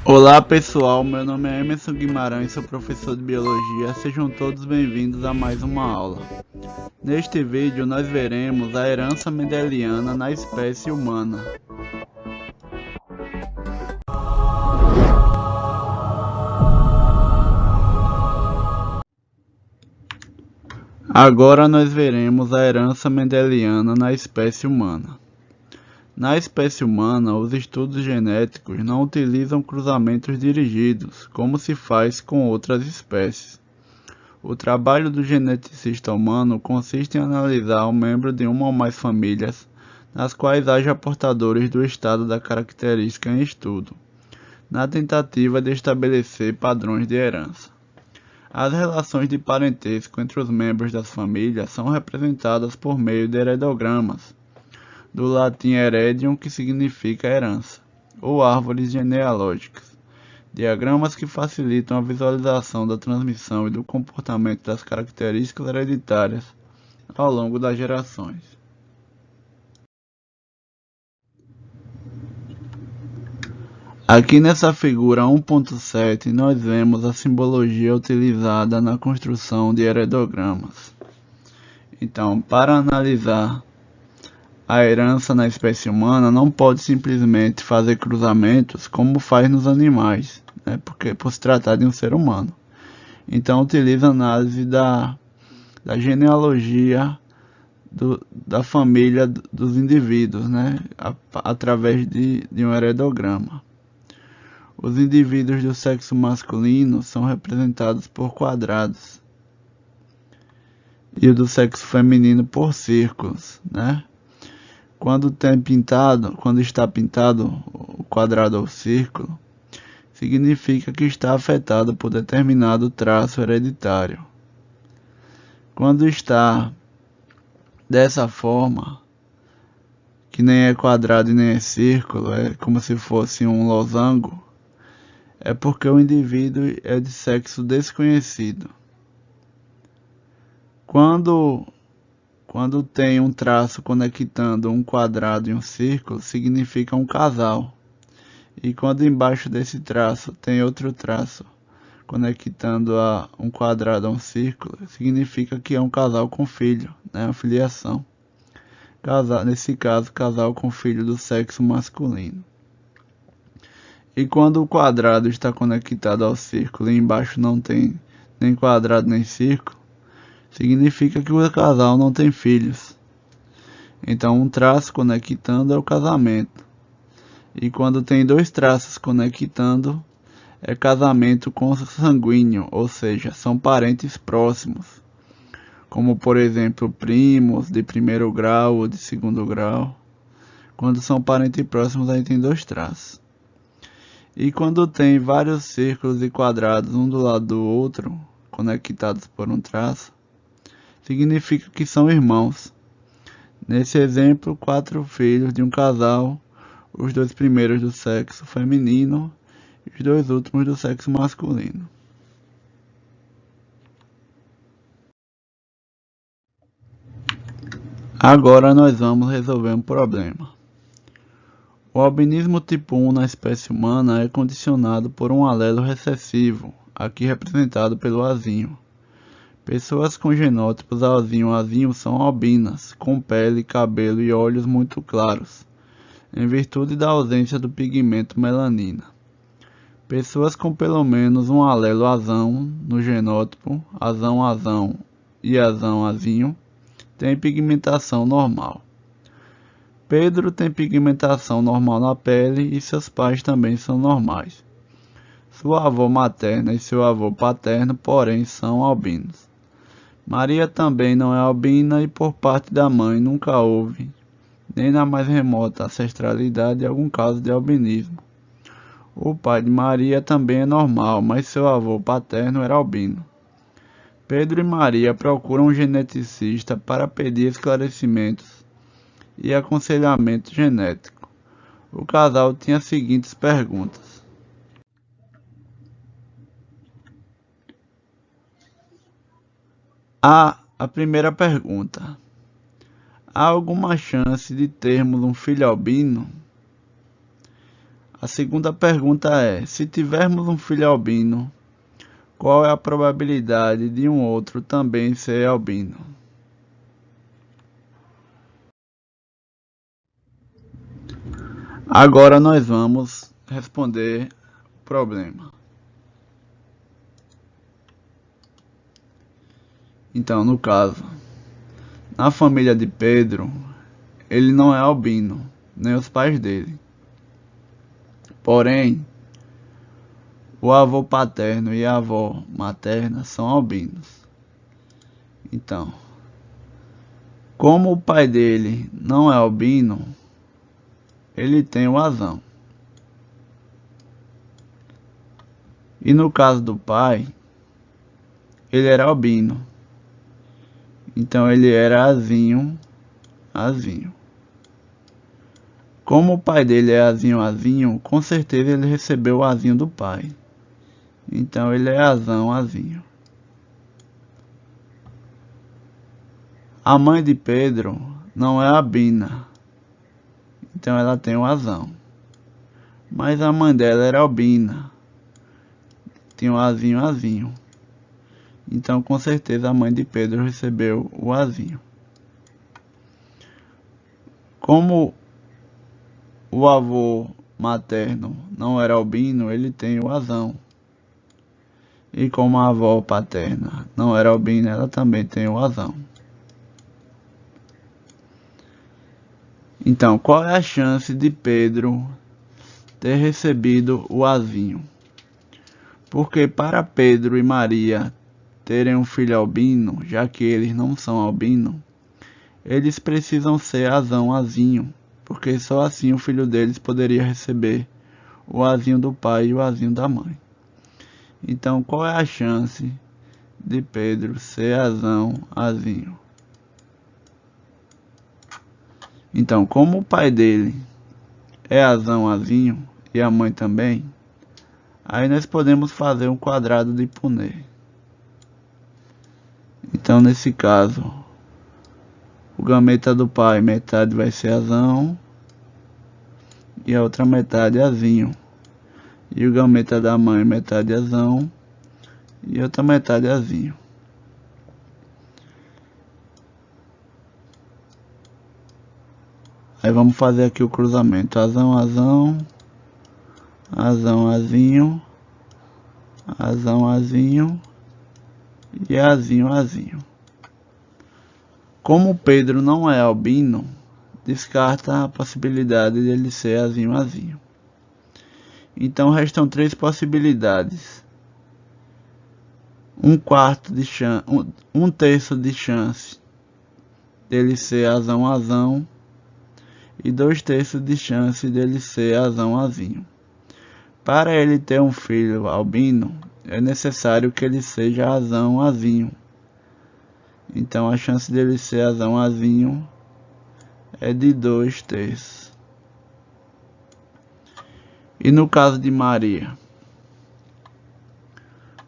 Olá pessoal, meu nome é Emerson Guimarães, sou professor de Biologia. Sejam todos bem-vindos a mais uma aula. Neste vídeo nós veremos a herança mendeliana na espécie humana. Agora nós veremos a herança mendeliana na espécie humana. Na espécie humana, os estudos genéticos não utilizam cruzamentos dirigidos, como se faz com outras espécies. O trabalho do geneticista humano consiste em analisar o membro de uma ou mais famílias, nas quais haja portadores do estado da característica em estudo, na tentativa de estabelecer padrões de herança. As relações de parentesco entre os membros das famílias são representadas por meio de heredogramas, do latim heredium, que significa herança, ou árvores genealógicas. Diagramas que facilitam a visualização da transmissão e do comportamento das características hereditárias ao longo das gerações. Aqui nessa figura 1.7 nós vemos a simbologia utilizada na construção de heredogramas. Então, para analisar a herança na espécie humana, não pode simplesmente fazer cruzamentos como faz nos animais, porque por se tratar de um ser humano. Então utiliza análise da genealogia da família dos indivíduos, através de um heredograma. Os indivíduos do sexo masculino são representados por quadrados e o do sexo feminino por círculos, Quando está pintado o quadrado ou círculo, significa que está afetado por determinado traço hereditário. Quando está dessa forma, que nem é quadrado e nem é círculo, é como se fosse um losango, é porque o indivíduo é de sexo desconhecido. Quando tem um traço conectando um quadrado e um círculo, significa um casal. E quando embaixo desse traço tem outro traço conectando a um quadrado a um círculo, significa que é um casal com filho, uma filiação. Nesse caso, casal com filho do sexo masculino. E quando o quadrado está conectado ao círculo e embaixo não tem nem quadrado nem círculo, significa que o casal não tem filhos. Então, um traço conectando é o casamento. E quando tem dois traços conectando, é casamento consanguíneo, ou seja, são parentes próximos. Como, por exemplo, primos de primeiro grau ou de segundo grau. Quando são parentes próximos, aí tem dois traços. E quando tem vários círculos e quadrados um do lado do outro, conectados por um traço, significa que são irmãos. Nesse exemplo, 4 filhos de um casal, os 2 primeiros do sexo feminino e os 2 últimos do sexo masculino. Agora nós vamos resolver um problema. O albinismo tipo 1 na espécie humana é condicionado por um alelo recessivo, aqui representado pelo azinho. Pessoas com genótipos azinho são albinas, com pele, cabelo e olhos muito claros, em virtude da ausência do pigmento melanina. Pessoas com pelo menos um alelo azão no genótipo, azão e azinho, têm pigmentação normal. Pedro tem pigmentação normal na pele e seus pais também são normais. Sua avó materna e seu avô paterno, porém, são albinos. Maria também não é albina e por parte da mãe nunca houve, nem na mais remota ancestralidade, algum caso de albinismo. O pai de Maria também é normal, mas seu avô paterno era albino. Pedro e Maria procuram um geneticista para pedir esclarecimentos e aconselhamento genético. O casal tinha as seguintes perguntas. A primeira pergunta: há alguma chance de termos um filho albino? A segunda pergunta é: se tivermos um filho albino, qual é a probabilidade de um outro também ser albino? Agora nós vamos responder o problema. Então, no caso, na família de Pedro, ele não é albino, nem os pais dele. Porém, o avô paterno e a avó materna são albinos. Então, como o pai dele não é albino, ele tem o azão. E no caso do pai, ele era albino. Então ele era azinho, azinho. Como o pai dele é azinho, azinho, com certeza ele recebeu o azinho do pai. Então ele é azão, azinho. A mãe de Pedro não é albina. Então ela tem o azão. Mas a mãe dela era albina. Tinha o azinho, azinho. Então com certeza a mãe de Pedro recebeu o azinho. Como o avô materno não era albino, ele tem o azão. E como a avó paterna não era albina, ela também tem o azão. Então, qual é a chance de Pedro ter recebido o azinho? Porque para Pedro e Maria terem um filho albino, já que eles não são albinos, eles precisam ser azão, azinho, porque só assim o filho deles poderia receber o azinho do pai e o azinho da mãe. Então, qual é a chance de Pedro ser azão, azinho? Então, como o pai dele é azão, azinho e a mãe também, aí nós podemos fazer um quadrado de Punnett. Então, nesse caso, o gameta do pai, metade vai ser azão e a outra metade azinho. E o gameta da mãe, metade azão e outra metade azinho. Aí vamos fazer aqui o cruzamento: azão, azão, azão, azinho, azão, azinho e azinho, azinho. Como o Pedro não é albino, descarta a possibilidade de ele ser azinho, azinho. Então restam três possibilidades: um terço de chance dele ser azão, azão e 2/3 de chance dele ser azão, azinho. Para ele ter um filho albino, é necessário que ele seja azão, azinho. Então a chance dele ser azão, azinho é de 2/3. E no caso de Maria,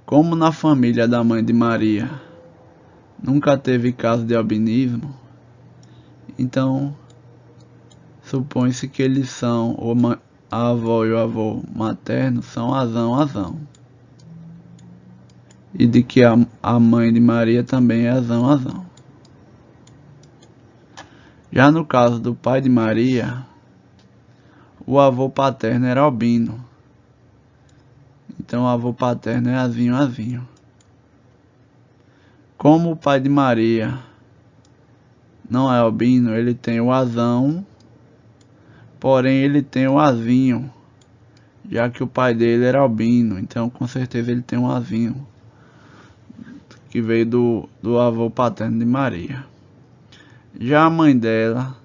como na família da mãe de Maria nunca teve caso de albinismo, então supõe-se que eles são, a avó e o avô materno são azão, azão. E de que a mãe de Maria também é azão, azão. Já no caso do pai de Maria, o avô paterno era albino. Então o avô paterno é azinho, azinho. Como o pai de Maria não é albino, ele tem o azão, porém ele tem o azinho, já que o pai dele era albino. Então com certeza ele tem um azinho que veio do avô paterno de Maria. Já a mãe dela,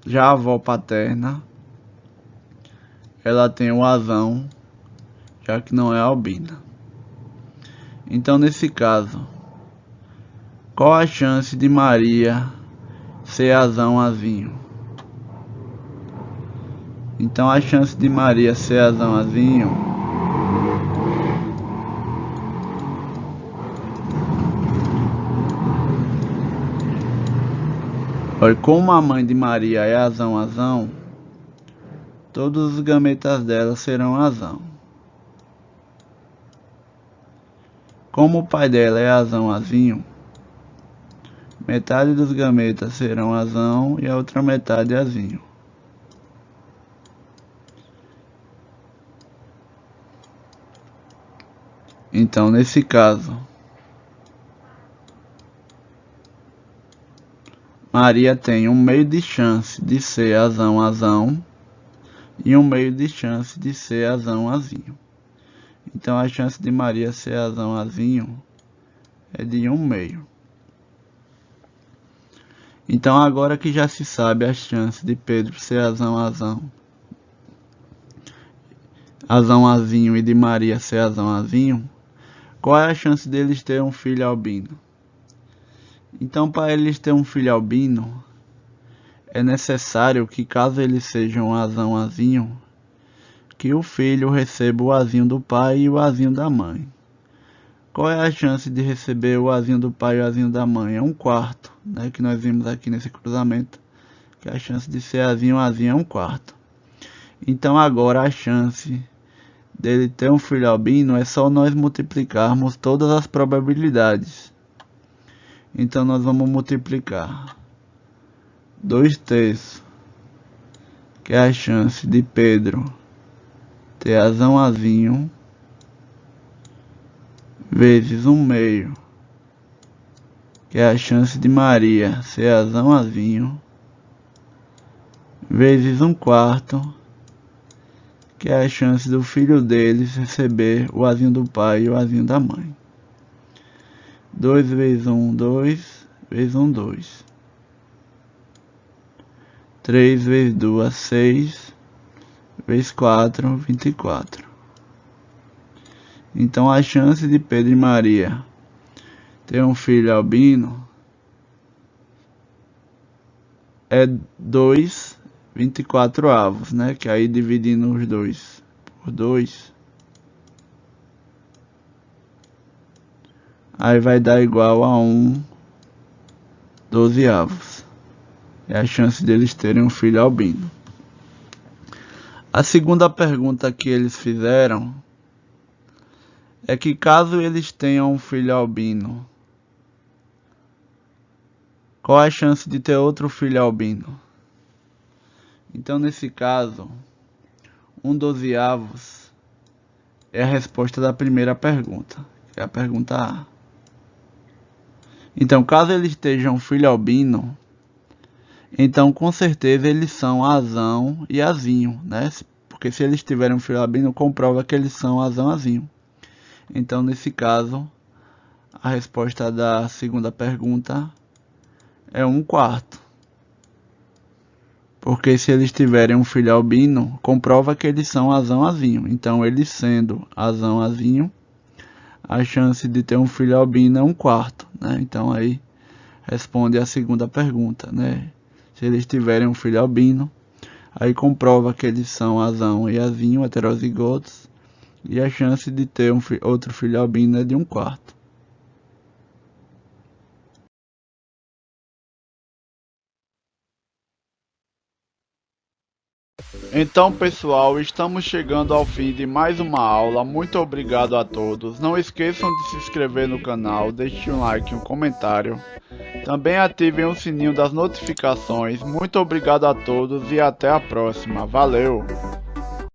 já a avó paterna, ela tem o azão, já que não é albina. Então nesse caso, qual a chance de Maria ser azão, azinho? Então a chance de Maria ser azão, azinho como a mãe de Maria é azão, azão, todos os gametas dela serão azão. Como o pai dela é azão azinho, metade dos gametas serão azão e a outra metade azinho. Então, nesse caso, Maria tem 1/2 de chance de ser azão e 1/2 de chance de ser azão-azinho. Então a chance de Maria ser azão-azinho é de 1/2. Então agora que já se sabe a chance de Pedro ser azão-azinho e de Maria ser azão-azinho, qual é a chance deles ter um filho albino? Então, para eles ter um filho albino, é necessário que, caso eles sejam azão-azinho, que o filho receba o azinho do pai e o azinho da mãe. Qual é a chance de receber o azinho do pai e o azinho da mãe? É 1/4, né? Que nós vimos aqui nesse cruzamento, que a chance de ser azinho é 1/4. Então agora a chance dele ter um filho albino é só nós multiplicarmos todas as probabilidades. Então nós vamos multiplicar 2/3, que é a chance de Pedro ter azão-azinho, vezes 1/2, que é a chance de Maria ser azão-azinho, vezes 1/4, que é a chance do filho deles receber o azinho do pai e o azinho da mãe. 2 vezes 1, 2, vezes 1, 2. 3 vezes 2, 6, vezes 4, 24. Então a chance de Pedro e Maria ter um filho albino é 2/24, né? Que aí dividindo os dois por 2, aí vai dar igual a 1/12. É a chance deles terem um filho albino. A segunda pergunta que eles fizeram é que, caso eles tenham um filho albino, qual a chance de ter outro filho albino? Então, nesse caso, 1/12 é a resposta da primeira pergunta, que é a pergunta A. Então, caso eles estejam um filho albino, então com certeza eles são azão e azinho, né? Porque se eles tiverem um filho albino, comprova que eles são azão-azinho. Então, nesse caso, a resposta da segunda pergunta é 1/4. Porque se eles tiverem um filho albino, comprova que eles são azão-azinho. Então, eles sendo azão-azinho, a chance de ter um filho albino é 1/4, né? Então, aí responde a segunda pergunta, né? Se eles tiverem um filho albino, aí comprova que eles são azão e azinho, heterozigotos, e a chance de ter outro filho albino é de 1/4. Então, pessoal, estamos chegando ao fim de mais uma aula. Muito obrigado a todos. Não esqueçam de se inscrever no canal, deixem um like e um comentário. Também ativem o sininho das notificações. Muito obrigado a todos e até a próxima. Valeu!